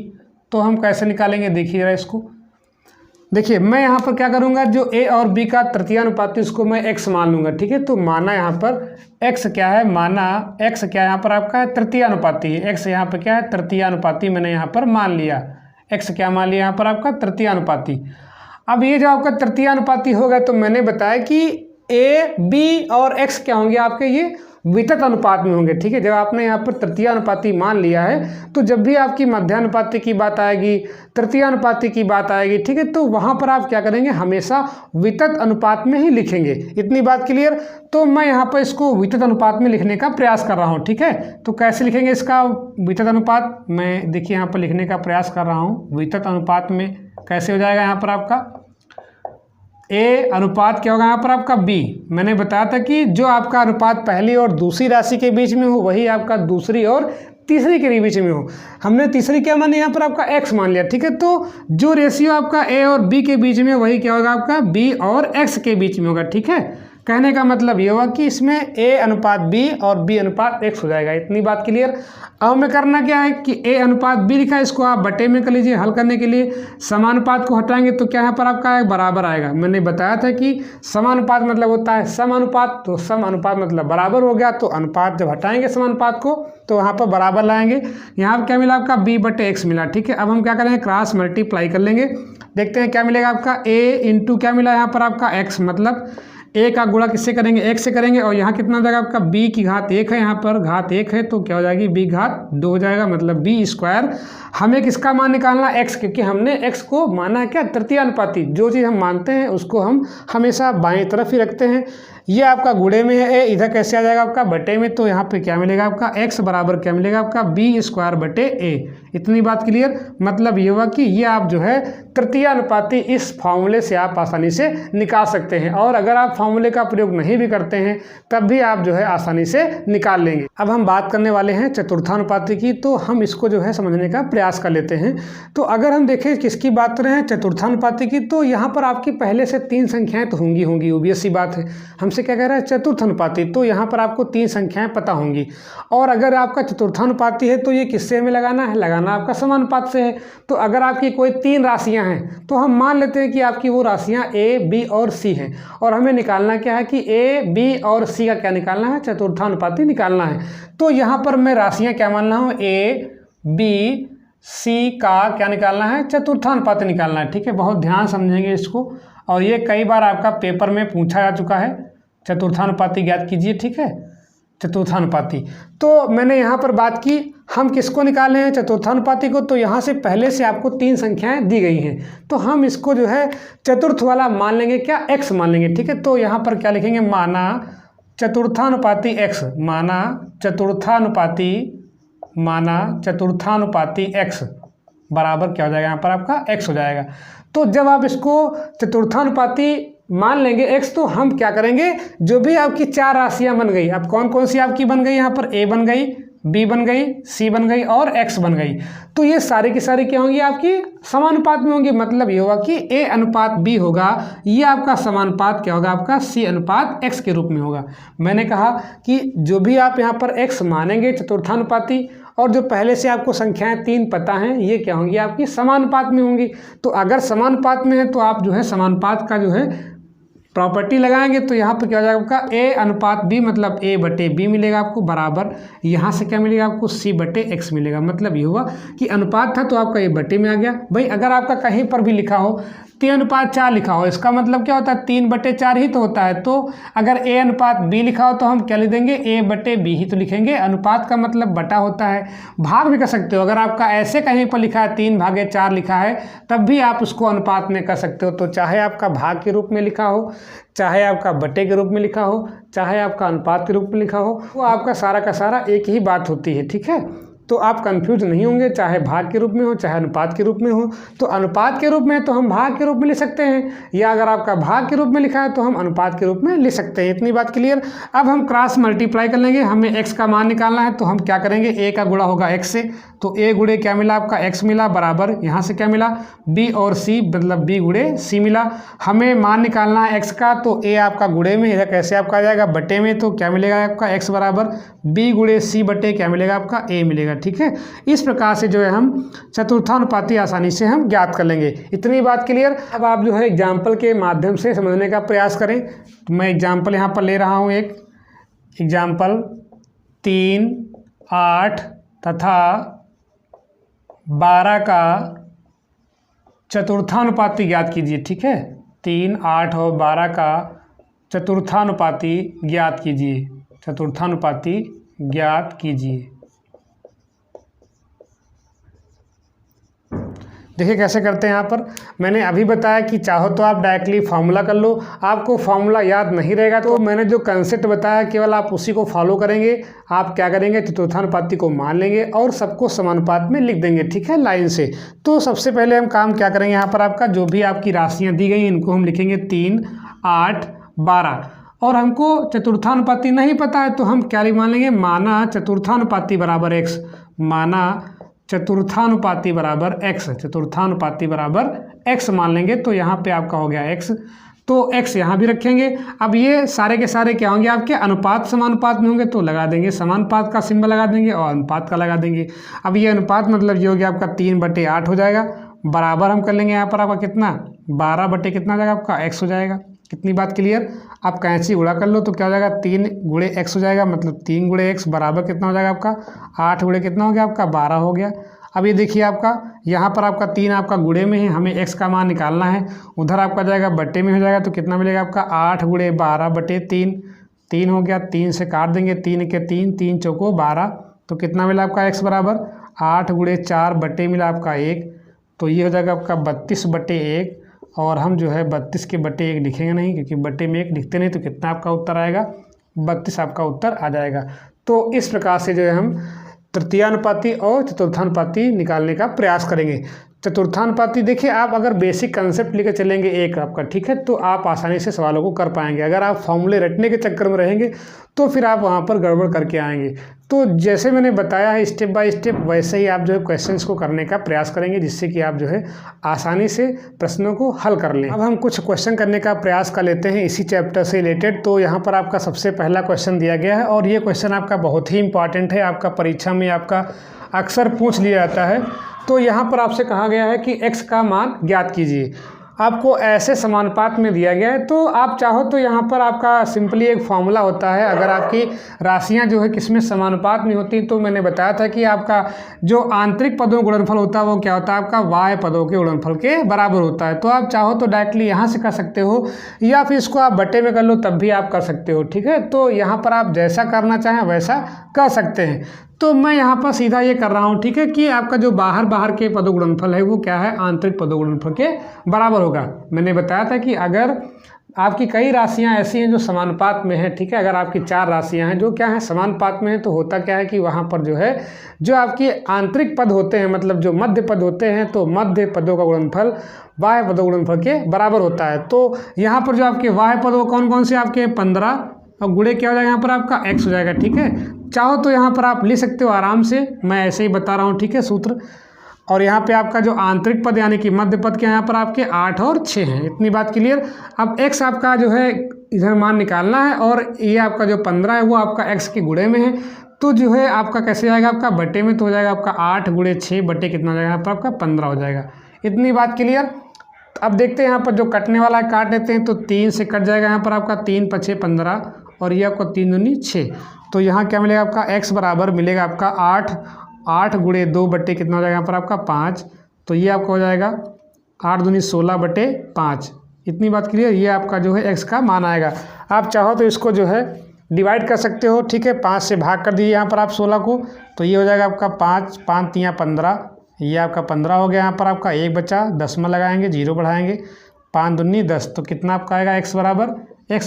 तो हम कैसे निकालेंगे, देखिए जरा इसको। देखिए मैं यहाँ पर क्या करूँगा, जो A और B का तृतीय अनुपाती उसको मैं x मान लूँगा। ठीक है, तो माना यहाँ पर x क्या है, माना x क्या यहाँ पर आपका है, तृतीय अनुपाती है। x यहाँ पर क्या है, तृतीय अनुपाती, मैंने यहाँ पर मान लिया। x क्या मान लिया यहाँ पर आपका, तृतीय अनुपाती। अब ये जो आपका तृतीय अनुपाती होगा, तो मैंने बताया कि A, B और x क्या होंगे आपके, ये वितत अनुपात में होंगे। ठीक है, जब आपने यहाँ पर तृतीय अनुपाती मान लिया है, तो जब भी आपकी मध्यानुपाती की बात आएगी, तृतीय अनुपाती की बात आएगी, ठीक है, तो वहाँ पर आप क्या करेंगे, हमेशा वितत अनुपात में ही लिखेंगे। इतनी बात क्लियर। तो मैं यहाँ पर इसको वितत अनुपात में लिखने का प्रयास कर रहा हूँ। ठीक है, तो कैसे लिखेंगे इसका वितत अनुपात, मैं देखिए यहाँ पर लिखने का प्रयास कर रहा हूँ। वितत अनुपात में कैसे हो जाएगा यहाँ पर आपका, ए अनुपात क्या होगा यहाँ पर आपका बी। मैंने बताया था कि जो आपका अनुपात पहली और दूसरी राशि के बीच में हो वही आपका दूसरी और तीसरी के बीच में हो। हमने तीसरी क्या मानी यहाँ पर आपका एक्स मान लिया, ठीक है। तो जो रेशियो आपका ए और बी के बीच में वही क्या होगा आपका बी और एक्स के बीच में होगा, ठीक है। कहने का मतलब ये हुआ कि इसमें ए अनुपात बी और बी अनुपात एक्स हो जाएगा। इतनी बात क्लियर। अब हमें करना क्या है कि ए अनुपात बी लिखा है, इसको आप बटे में कर लीजिए। हल करने के लिए समानुपात को हटाएंगे तो क्या यहाँ पर आपका बराबर आएगा। मैंने बताया था कि समानुपात मतलब होता है सम अनुपात, तो सम अनुपात मतलब बराबर हो गया। तो अनुपात जब हटाएंगे समानुपात को तो वहाँ पर बराबर लाएंगे। यहाँ पर क्या मिला आपका बी बटे एक्स मिला, ठीक है। अब हम क्या करेंगे क्रॉस मल्टीप्लाई कर लेंगे, देखते हैं क्या मिलेगा आपका ए इंटू क्या मिला यहाँ पर आपका एक्स, मतलब ए का गुणा किससे करेंगे एक से करेंगे। और यहाँ कितना हो जाएगा आपका बी की घात एक है, यहाँ पर घात एक है तो क्या हो जाएगी बी घात दो हो जाएगा, मतलब बी स्क्वायर। हमें किसका मान निकालना एक्स, क्योंकि हमने एक्स को माना है क्या तृतीय अनुपाती। जो चीज़ हम मानते हैं उसको हम हमेशा बाएं तरफ ही रखते हैं। ये आपका गुणे में है ए, इधर कैसे आ जाएगा आपका बटे में। तो यहाँ पे क्या मिलेगा आपका एक्स बराबर क्या मिलेगा आपका बी स्क्वायर बटे ए। इतनी बात क्लियर। मतलब ये हुआ कि ये आप जो है तृतीय अनुपाती इस फॉर्मूले से आप आसानी से निकाल सकते हैं। और अगर आप फॉर्मूले का प्रयोग नहीं भी करते हैं तब भी आप जो है आसानी से निकाल लेंगे। अब हम बात करने वाले हैं चतुर्थानुपाती की, तो हम इसको जो है समझने का प्रयास कर लेते हैं। तो अगर हम देखें किसकी बात कर रहे हैं चतुर्थानुपाती की, तो यहाँ पर आपकी पहले से तीन संख्याएं तो होंगी ओबियस सी बात है। हमसे क्या कह रहा है चतुर्थानुपाती, तो यहाँ पर आपको तीन संख्याएं पता होंगी। और अगर आपका चतुर्थानुपाती है तो ये किससे हमें लगाना है, लगाना आपका समानुपात से है। तो अगर आपकी कोई तीन राशियां हैं तो हम मान लेते हैं कि आपकी वो राशियां ए बी और सी हैं, और हमें निकालना क्या है कि ए बी और सी का क्या निकालना है चतुर्थानुपाती निकालना है। तो यहाँ पर मैं राशियां क्या मान रहा हूँ ए बी सी का क्या निकालना है चतुर्थानुपाती निकालना है, ठीक है। बहुत ध्यान समझेंगे इसको, और ये कई बार आपका पेपर में पूछा जा चुका है। चतुर्थानुपाती ज्ञात कीजिए, ठीक है, चतुर्थानुपाती। तो मैंने यहाँ पर बात की हम किसको निकाले हैं चतुर्थानुपाती को, तो यहाँ से पहले से आपको तीन संख्याएं दी गई हैं तो हम इसको जो है चतुर्थ वाला मान लेंगे क्या एक्स मान लेंगे, ठीक है। तो यहाँ पर क्या लिखेंगे माना चतुर्थानुपाती एक्स, माना चतुर्थानुपाती एक्स बराबर क्या हो जाएगा यहाँ पर आपका एक्स हो जाएगा। तो जब आप इसको चतुर्थानुपाती मान लेंगे x, तो हम क्या करेंगे जो भी आपकी चार राशियां बन गई, अब कौन कौन सी आपकी बन गई यहाँ पर a बन गई, b बन गई, c बन गई और x बन गई, तो ये सारी की सारी क्या होंगी आपकी समानुपात में होंगी। मतलब ये होगा कि a अनुपात b होगा, ये आपका समानुपात क्या होगा आपका c अनुपात x के रूप में होगा। मैंने कहा कि जो भी आप यहाँ पर x मानेंगे चतुर्थानुपाती, और जो पहले से आपको संख्याएं तीन पता हैं ये क्या होंगी आपकी समानुपात में होंगी। तो अगर समानुपात में है तो आप जो है समानुपात का जो है प्रॉपर्टी लगाएंगे, तो यहाँ पर क्या हो जाएगा आपका ए अनुपात बी, मतलब ए बटे बी मिलेगा आपको बराबर, यहाँ से क्या मिलेगा आपको सी बटे एक्स मिलेगा। मतलब ये हुआ कि अनुपात था तो आपका ये बटे में आ गया। भाई अगर आपका कहीं पर भी लिखा हो 3:4 लिखा हो, इसका मतलब क्या होता है 3/4 ही तो होता है। तो अगर ए अनुपात बी लिखा हो तो हम क्या लिख देंगे ए बटे बी ही तो लिखेंगे। अनुपात का मतलब बटा होता है। भाग भी कर सकते हो, अगर आपका ऐसे कहीं पर लिखा है 3/4 लिखा है तब भी आप उसको अनुपात में कर सकते हो। तो चाहे आपका भाग के रूप में लिखा हो, चाहे आपका बटे के रूप में लिखा हो, चाहे आपका अनुपात के रूप में लिखा हो, वो आपका सारा का सारा एक ही बात होती है, ठीक है। तो आप कंफ्यूज नहीं होंगे, चाहे भाग के रूप में हो चाहे अनुपात के रूप में हो। तो अनुपात के रूप में तो हम भाग के रूप में लिख सकते हैं, या अगर आपका भाग के रूप में लिखा है तो हम अनुपात के रूप में लिख सकते हैं। इतनी बात क्लियर। अब हम क्रॉस मल्टीप्लाई कर लेंगे, हमें x का मान निकालना है तो हम क्या करेंगे a का गुणा होगा x से, तो a गुणे क्या मिला आपका x मिला बराबर, यहाँ से क्या मिला b और c, मतलब b गुणे c मिला। हमें मान निकालना है x का, तो a आपका गुणे में, इधर कैसे आपका आ जाएगा बटे में, तो क्या मिलेगा आपका x बराबर b गुणे c बटे क्या मिलेगा आपका a मिलेगा, ठीक है। इस प्रकार से जो है हम चतुर्थानुपाती आसानी से हम ज्ञात कर लेंगे। इतनी बात क्लियर। अब आप जो है एग्जाम्पल के माध्यम से समझने का प्रयास करें। तो मैं एग्जाम्पल यहाँ पर ले रहा हूँ, एक एग्जाम्पल 3, 8 तथा 12 का चतुर्थानुपाती ज्ञात कीजिए, ठीक है। 3, 8 और 12 का चतुर्थानुपाती ज्ञात कीजिए, चतुर्थानुपाती ज्ञात कीजिए। देखिए कैसे करते हैं। यहाँ पर मैंने अभी बताया कि चाहो तो आप डायरेक्टली फार्मूला कर लो, आपको फार्मूला याद नहीं रहेगा तो मैंने जो कंसेप्ट बताया केवल आप उसी को फॉलो करेंगे। आप क्या करेंगे, चतुर्थानुपाती को मान लेंगे और सबको समानुपात में लिख देंगे, ठीक है, लाइन से। तो सबसे पहले हम काम क्या करेंगे, यहाँ पर आपका जो भी आपकी राशियाँ दी गई इनको हम लिखेंगे 3, 8, 12 और हमको चतुर्थानुपाती नहीं पता है तो हम क्या मान लेंगे, माना चतुर्थानुपाती बराबर x, माना चतुर्थानुपाती बराबर x, चतुर्थानुपाती बराबर x मान लेंगे। तो यहाँ पे आपका हो गया x, तो x यहाँ भी रखेंगे। अब ये सारे के सारे क्या होंगे आपके, अनुपात समानुपात में होंगे तो लगा देंगे, समानुपात का सिंबल लगा देंगे और अनुपात का लगा देंगे। अब ये अनुपात मतलब ये हो गया आपका 3/8 हो जाएगा, बराबर हम कर लेंगे यहाँ पर आपका कितना, 12 कितना हो जाएगा आपका x हो जाएगा। कितनी बात क्लियर। आप कैंची गुणा कर लो तो क्या हो जाएगा, 3 गुणे x हो जाएगा, मतलब 3 गुणे x बराबर कितना हो जाएगा आपका, 8 गुणे कितना हो गया आपका, 12 हो गया। अब ये देखिए आपका यहाँ पर आपका 3 आपका गुणे में है, हमें x का मान निकालना है, उधर आपका जाएगा बट्टे में हो जाएगा तो कितना मिलेगा आपका 8 गुणे 12/3, 3 हो गया, 3 से काट देंगे, 3 के 3, 3 चौको 12, तो कितना मिला आपका x बराबर 8 गुणे 4 बट्टे मिला आपका 1, तो ये हो जाएगा आपका 32/1 और हम जो है 32/1 लिखेंगे नहीं क्योंकि बट्टे में 1 लिखते नहीं, तो कितना आपका उत्तर आएगा, 32 आपका उत्तर आ जाएगा। तो इस प्रकार से जो है हम तृतीयानुपाती और चतुर्थानुपाती निकालने का प्रयास करेंगे। चतुर्थानुपाती देखिए आप अगर बेसिक कंसेप्ट लेकर चलेंगे एक आपका, ठीक है, तो आप आसानी से सवालों को कर पाएंगे। अगर आप फॉर्मूले रटने के चक्कर में रहेंगे तो फिर आप वहाँ पर गड़बड़ करके आएंगे। तो जैसे मैंने बताया है स्टेप बाय स्टेप वैसे ही आप जो है क्वेश्चंस को करने का प्रयास करेंगे, जिससे कि आप जो है आसानी से प्रश्नों को हल कर लें। अब हम कुछ क्वेश्चन करने का प्रयास कर लेते हैं इसी चैप्टर से रिलेटेड। तो यहाँ पर आपका सबसे पहला क्वेश्चन दिया गया है और ये क्वेश्चन आपका बहुत ही इंपॉर्टेंट है, आपका परीक्षा में आपका अक्सर पूछ लिया जाता है। तो यहाँ पर आपसे कहा गया है कि x का मान ज्ञात कीजिए। आपको ऐसे समानुपात में दिया गया है, तो आप चाहो तो यहाँ पर आपका सिंपली एक फॉर्मूला होता है। अगर आपकी राशियाँ जो है किसमें समानुपात में होती तो मैंने बताया था कि आपका जो आंतरिक पदों का गुणनफल होता है वो क्या होता है, आपका y पदों के गुणनफल के बराबर होता है। तो आप चाहो तो डायरेक्टली यहाँ से कर सकते हो या फिर इसको आप बट्टे में कर लो तब भी आप कर सकते हो, ठीक है। तो यहाँ पर आप जैसा करना चाहें वैसा कर सकते हैं। तो मैं यहाँ पर सीधा ये कर रहा हूँ, ठीक है, कि आपका जो बाहर के पदों गुणनफल है वो क्या है, आंतरिक पदों गुणनफल के बराबर होगा। मैंने बताया था कि अगर आपकी कई राशियाँ ऐसी हैं जो समानुपात में हैं, ठीक है, अगर आपकी 4 राशियाँ हैं जो क्या है समानुपात में हैं, तो होता क्या है कि वहाँ पर जो है जो आपकी आंतरिक पद होते हैं, मतलब जो मध्य पद होते हैं, तो मध्य पदों का गुणनफल बाह्य पदों गुणनफल के बराबर होता है। तो यहाँ पर जो आपके बाह्य पद वो कौन कौन से आपके 15 और गुणे क्या हो जाएगा यहाँ पर आपका x हो जाएगा, ठीक है। चाहो तो यहाँ पर आप लिख सकते हो आराम से, मैं ऐसे ही बता रहा हूँ, ठीक है, सूत्र। और यहाँ पे आपका जो आंतरिक पद यानी कि मध्य पद के यहाँ पर आपके 8 और 6 हैं, इतनी बात क्लियर। अब x आपका जो है इधर मान निकालना है और ये आपका जो 15 है वो आपका x के गुणे में है, तो जो है आपका कैसे जाएगा, आपका बट्टे में तो हो जाएगा आपका 8 गुणे 6 बट्टे कितना हो जाएगा यहाँ पर आपका 15 हो जाएगा। इतनी बात क्लियर। अब देखते हैं यहाँ पर जो कटने वाला है काट लेते हैं, तो 3 से कट जाएगा यहाँ पर आपका 3 × 6 15 और ये आपका 3 दूनी 6, तो यहाँ क्या मिलेगा आपका x बराबर मिलेगा आपका 8 गुणे 2 बट्टे कितना हो जाएगा यहाँ पर आपका 5, तो ये आपका हो जाएगा 8 दूनी 16/5। इतनी बात क्लियर। ये आपका जो है x का मान आएगा। आप चाहो तो इसको जो है डिवाइड कर सकते हो, ठीक है, 5 से भाग कर दीजिए यहाँ पर आप 16 को, तो ये हो जाएगा आपका 5 5 × 15, ये आपका 15 हो गया। यहाँ पर आपका 1 बचा, 10 में लगाएंगे, 0 बढ़ाएंगे, 5 दूनी 10, तो कितना आपका आएगा x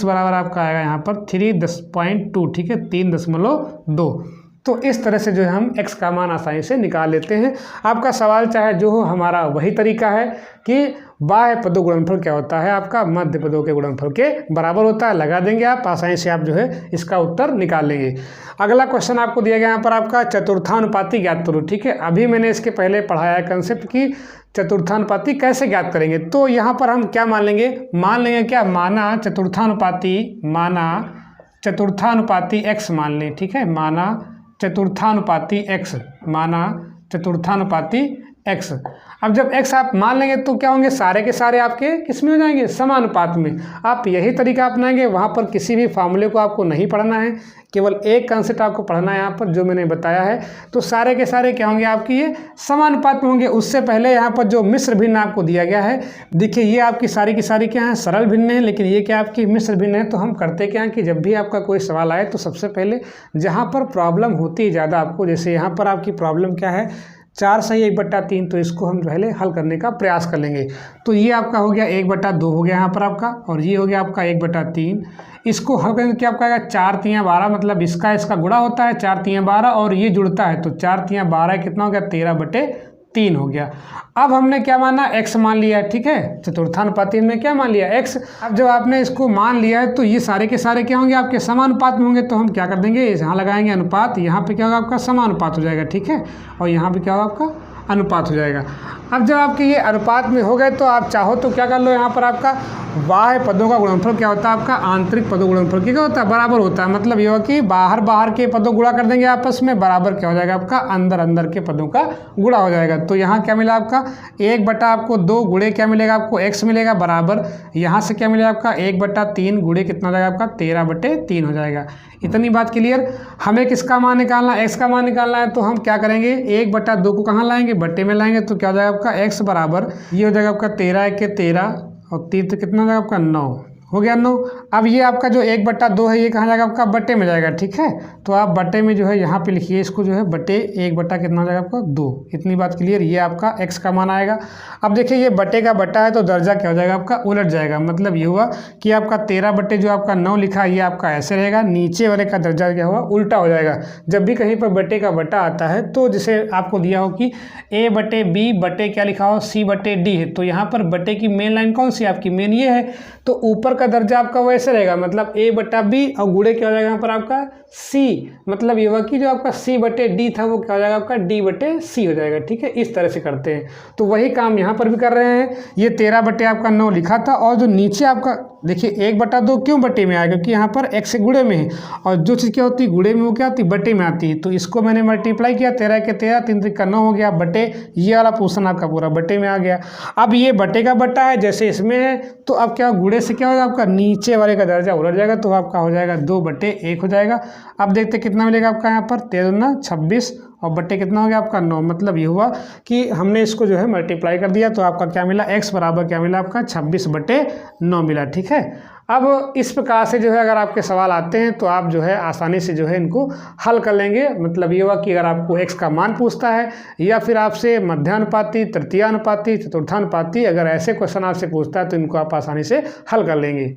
बराबर आपका आएगा यहाँ पर 3.2, ठीक है, 3.2। तो इस तरह से जो है हम x का मान आसानी से निकाल लेते हैं। आपका सवाल चाहे जो हो, हमारा वही तरीका है कि बाह्य पदों गुणनफल क्या होता है, आपका मध्य पदों के गुणनफल के बराबर होता है, लगा देंगे आप, आसानी से आप जो है इसका उत्तर निकाल लेंगे। अगला क्वेश्चन आपको दिया गया यहाँ पर आपका चतुर्थानुपाती ज्ञात करो, ठीक है। अभी मैंने इसके पहले पढ़ाया है कंसेप्ट की चतुर्थानुपाती कैसे ज्ञात करेंगे। तो यहाँ पर हम क्या मान लेंगे क्या, माना चतुर्थानुपाती x मान लें, ठीक है, माना चतुर्थानुपाती x। अब जब x आप मान लेंगे तो क्या होंगे, सारे के सारे आपके किस में हो जाएंगे, समानुपात में। आप यही तरीका अपनाएंगे, वहाँ पर किसी भी फार्मूले को आपको नहीं पढ़ना है, केवल एक कंसेप्ट आपको पढ़ना है यहाँ पर जो मैंने बताया है। तो सारे के सारे क्या होंगे आपकी ये समानुपात में होंगे। उससे पहले यहाँ पर जो मिश्र भिन्न आपको दिया गया है, देखिए ये आपकी सारी की सारी क्या है, सरल भिन्न है, लेकिन ये क्या आपकी मिश्र भिन्न है। तो हम करते क्या है कि जब भी आपका कोई सवाल आए तो सबसे पहले जहाँ पर प्रॉब्लम होती है ज़्यादा आपको, जैसे यहाँ पर आपकी प्रॉब्लम क्या है, 4 सही 1/3, तो इसको हम पहले हल करने का प्रयास कर लेंगे। तो ये आपका हो गया 1/2 हो गया यहाँ पर आपका, और ये हो गया आपका 1/3। इसको हल करेंगे क्या आपका आएगा 4 तियाँ 12, मतलब इसका गुणा होता है 4 तियाँ 12 और ये जुड़ता है, तो 4 तियाँ 12 कितना हो गया 13/3 हो गया। अब हमने क्या माना x मान लिया है, ठीक है, चतुर्थानुपाती में क्या मान लिया x। अब जब आपने इसको मान लिया है तो ये सारे के सारे क्या होंगे आपके समानुपात में होंगे, तो हम क्या कर देंगे यहाँ लगाएंगे अनुपात, यहाँ पे क्या होगा आपका समानुपात हो जाएगा, ठीक है, और यहाँ पे क्या होगा आपका अनुपात हो जाएगा। अब जब आपके ये अनुपात में हो गए तो आप चाहो तो क्या कर लो, यहाँ पर आपका बाह्य पदों का गुणनफल क्या होता है आपका आंतरिक पदों गुणनफल क्या होता है बराबर होता है, मतलब ये हो कि बाहर के पदों गुणा कर देंगे आपस में, बराबर क्या हो जाएगा आपका अंदर के पदों का गुणा हो जाएगा। तो यहाँ क्या मिला आपका 1/2 गुणे क्या मिलेगा आपको x मिलेगा बराबर, यहाँ से क्या मिलेगा आपका 1/3 गुणे कितना हो जाएगा आपका 13/3 हो जाएगा। इतनी बात क्लियर। हमें किसका मान निकालना है, x का मान निकालना है, तो हम क्या करेंगे 1/2 को कहाँ लाएंगे बट्टे में लाएंगे, तो क्या हो जाएगा आपका x बराबर ये हो जाएगा आपका 13 × 13 और 3 तो कितना हो जाएगा आपका 9 हो गया 9। अब ये आपका जो 1/2 है ये कहाँ जाएगा आपका बट्टे में जाएगा, ठीक है, तो आप बट्टे में जो है यहाँ पे लिखिए इसको जो है बट्टे 1 बट्टा कितना हो जाएगा आपका 2। इतनी बात क्लियर। ये आपका x का मान आएगा। अब देखिए ये बट्टे का बट्टा है तो दर्जा क्या हो जाएगा आपका उलट जाएगा, मतलब ये हुआ कि आपका 13 जो आपका 9 लिखा है ये आपका ऐसे रहेगा, नीचे वाले का दर्जा क्या हुआ उल्टा हो जाएगा। जब भी कहीं पर बट्टे का बट्टा आता है तो जैसे आपको दिया हो कि a/b बट्टे क्या लिखा हो c/d है, तो यहाँ पर बट्टे की मेन लाइन कौन सी आपकी मेन ये है, तो ऊपर का दर्जा आपका वैसे रहेगा, मतलब a/b और गुणे क्या हो जाएगा यहाँ पर आपका c, मतलब ये हुआ कि जो आपका c/d था वो क्या हो जाएगा आपका d/c हो जाएगा, ठीक है। इस तरह से करते हैं, तो वही काम यहाँ पर भी कर रहे हैं। ये 13 आपका 9 लिखा था, और जो नीचे आपका देखिए 1/2 क्यों बट्टे में आया, क्योंकि यहाँ पर x से गुणे में है, और जो चीज़ क्या होती है गुणे में वो क्या होती है बट्टे में आती है, तो इसको मैंने मल्टीप्लाई किया 13 × 13 3 3 9 हो गया बट्टे, ये वाला पोर्शन आपका पूरा बट्टे में आ गया। अब ये बट्टे का बट्टा है जैसे इसमें है, तो अब क्या गुणे से क्या होगा आपका नीचे वाले का दर्जा उलट जाएगा, तो आपका हो जाएगा 2/1 हो जाएगा। अब देखते कितना मिलेगा आपका यहाँ पर 13 × 26 और बट्टे कितना हो गया आपका 9, मतलब ये हुआ कि हमने इसको जो है मल्टीप्लाई कर दिया, तो आपका क्या मिला x बराबर क्या मिला आपका 26/9 मिला, ठीक है। अब इस प्रकार से जो है अगर आपके सवाल आते हैं तो आप जो है आसानी से जो है इनको हल कर लेंगे। मतलब ये हुआ कि अगर आपको x का मान पूछता है या फिर आपसे मध्यानुपाती, तृतीयानुपाती, चतुर्थानुपाती, अगर ऐसे क्वेश्चन आपसे पूछता है तो इनको आप आसानी से हल कर लेंगे।